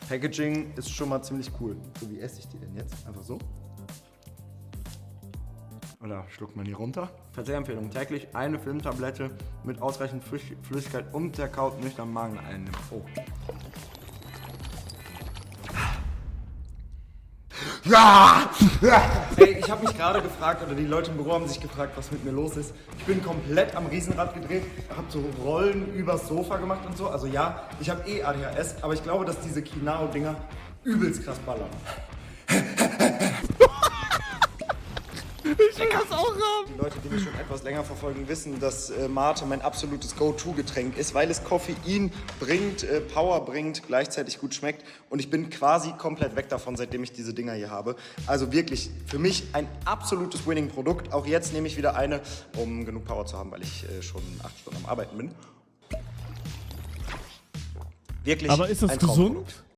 Packaging ist schon mal ziemlich cool. So, wie esse ich die denn jetzt? Einfach so? Oder schluckt man die runter? Verzehrempfehlung: täglich eine Filmtablette mit ausreichend Flüssigkeit und zerkaut nicht am Magen einnehmen. Oh. Ja! Hey, ich habe mich gerade gefragt, oder die Leute im Büro haben sich gefragt, was mit mir los ist. Ich bin komplett am Riesenrad gedreht, habe so Rollen übers Sofa gemacht und so. Also ja, ich habe eh ADHS, aber ich glaube, dass diese Kinao-Dinger übelst krass ballern. Ich will das auch haben. Die Leute, die mich schon etwas länger verfolgen, wissen, dass Mate mein absolutes Go-To-Getränk ist, weil es Koffein bringt, Power bringt, gleichzeitig gut schmeckt. Und ich bin quasi komplett weg davon, seitdem ich diese Dinger hier habe. Also wirklich für mich ein absolutes Winning-Produkt. Auch jetzt nehme ich wieder eine, um genug Power zu haben, weil ich schon 8 Stunden am Arbeiten bin. Wirklich Aber ist das ein gesund? Traumprodukt.